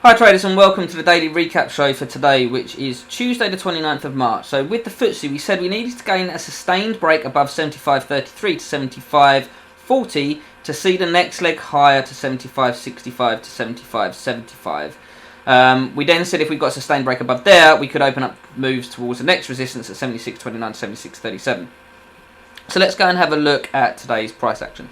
Hi traders, and welcome to the daily recap show for today, which is Tuesday the 29th of March. So with the FTSE, we said we needed to gain a sustained break above 75.33 to 75.40 to see the next leg higher to 75.65 to 75.75. We then said if we got a sustained break above there, we could open up moves towards the next resistance at 76.29 to 76.37. So let's go and have a look at today's price action.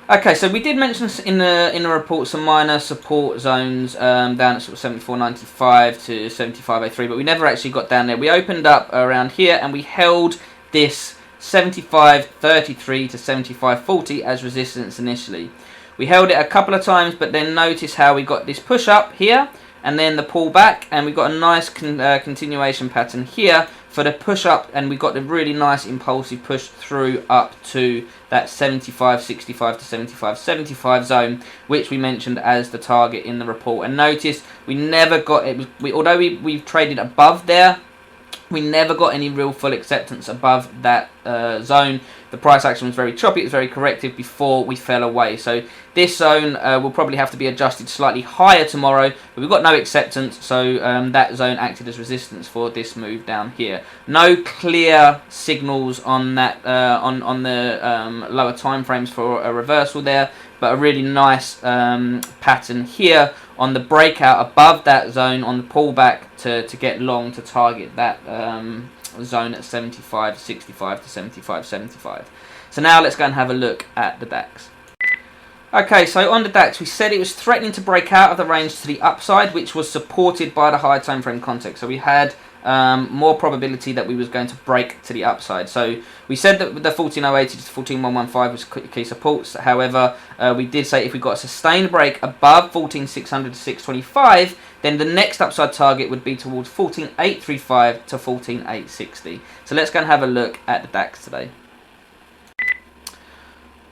Okay, so we did mention in the report some minor support zones down at sort of 74.95 to 75.03, but we never actually got down there. We opened up around here and we held this 75.33 to 75.40 as resistance initially. We held it a couple of times, but then notice how we got this push up here and then the pull back, and we got a nice continuation pattern here for the push up, and we got the really nice impulsive push through up to that 75.65 to 75.75 zone, which we mentioned as the target in the report. And notice we never got it. Although we've traded above there, we never got any real full acceptance above that zone. The price action was very choppy, it was very corrective before we fell away. So this zone will probably have to be adjusted slightly higher tomorrow, but we've got no acceptance, so that zone acted as resistance for this move down here. No clear signals on that on the lower time frames for a reversal there, but a really nice pattern here on the breakout above that zone on the pullback to get long to target that zone at 75.65 to 75.75. So now let's go and have a look at the DAX. Okay, so on the DAX, we said it was threatening to break out of the range to the upside, which was supported by the higher time frame context. So we had more probability that we was going to break to the upside. So we said that the 14.080 to 14.115 was key supports. However, we did say if we got a sustained break above 14.600 to 625, then the next upside target would be towards 14.835 to 14.860. So let's go and have a look at the DAX today.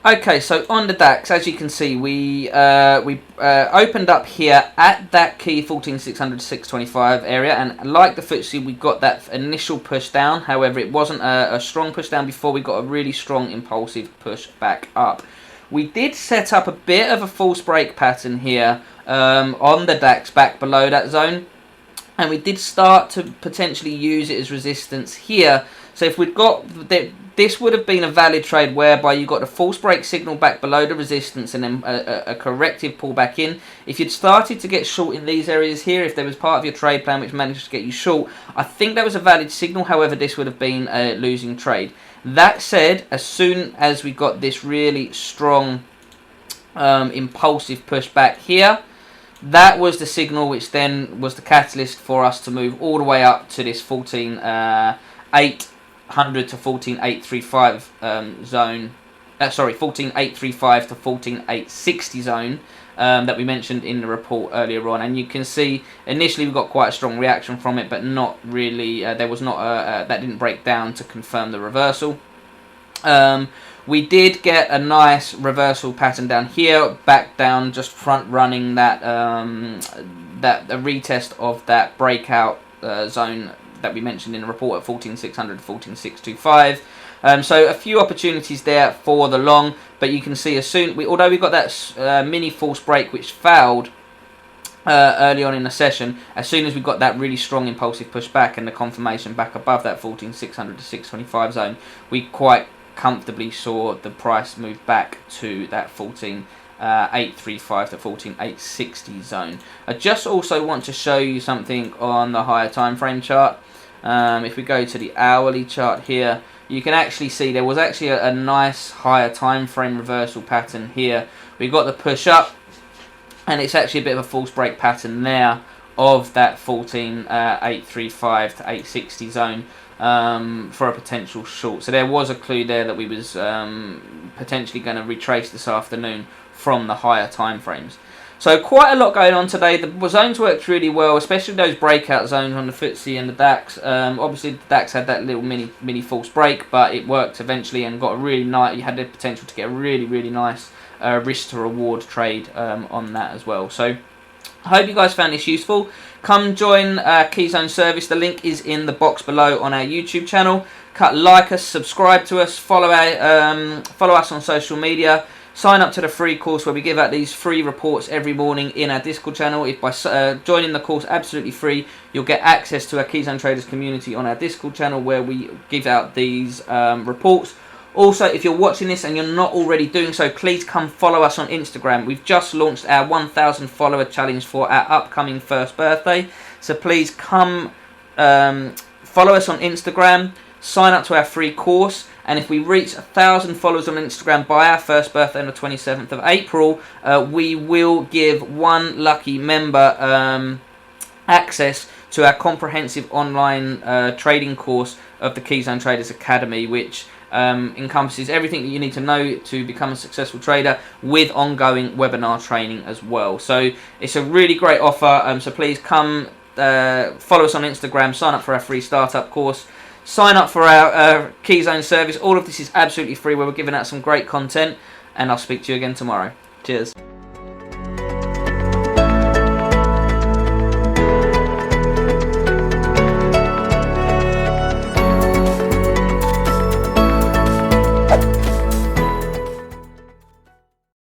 Okay, so on the DAX, as you can see, we opened up here at that key 14,600 to 625 area, and like the FTSE, we got that initial push down. However, it wasn't a strong push down before we got a really strong impulsive push back up. We did set up a bit of a false break pattern here on the DAX back below that zone, and we did start to potentially use it as resistance here. So if we'd got this would have been a valid trade whereby you got a false break signal back below the resistance and then a corrective pull back in. If you'd started to get short in these areas here, if there was part of your trade plan which managed to get you short, I think that was a valid signal. However, this would have been a losing trade. That said, as soon as we got this really strong impulsive push back here, that was the signal which then was the catalyst for us to move all the way up to this 14.800 to 14.835 zone. Sorry, 14.835 to 14.860 zone that we mentioned in the report earlier on. And you can see initially we got quite a strong reaction from it, but not really. There was not that didn't break down to confirm the reversal. We did get a nice reversal pattern down here, back down, just front running that that a retest of that breakout zone that we mentioned in the report at 14,600 to 14,625. So a few opportunities there for the long, but you can see as soon although we got that mini false break which failed early on in the session, as soon as we got that really strong impulsive push back and the confirmation back above that 14,600 to 625 zone, we quite comfortably saw the price move back to that 14.835 to 14.860 zone. I just also want to show you something on the higher time frame chart. If we go to the hourly chart here, you can actually see there was actually a nice higher time frame reversal pattern here. We got the push up, and it's actually a bit of a false break pattern there of that 14.835 to 860 zone for a potential short. So there was a clue there that we was potentially going to retrace this afternoon from the higher time frames. So quite a lot going on today. The zones worked really well, especially those breakout zones on the FTSE and the DAX. Obviously the DAX had that little mini false break, but it worked eventually and got a really nice. You had the potential to get a really nice risk to reward trade on that as well. So I hope you guys found this useful. Come join Keyzone Service. The link is in the box below on our YouTube channel. Like us, subscribe to us, follow us on social media. sign up to the free course where we give out these free reports every morning in our Discord channel. If by joining the course absolutely free, you'll get access to our Keyzone Traders community on our Discord channel where we give out these reports. Also, if you're watching this and you're not already doing so, please come follow us on Instagram. We've just launched our 1,000 follower challenge for our upcoming first birthday. So please come follow us on Instagram, sign up to our free course, and if we reach 1,000 followers on Instagram by our first birthday on the 27th of April, we will give one lucky member access to our comprehensive online trading course of the Keyzone Traders Academy, which encompasses everything that you need to know to become a successful trader, with ongoing webinar training as well. So it's a really great offer, so please come follow us on Instagram, sign up for our free startup course, sign up for our Keyzone service. All of this is absolutely free, where we're giving out some great content, and I'll speak to you again tomorrow. Cheers.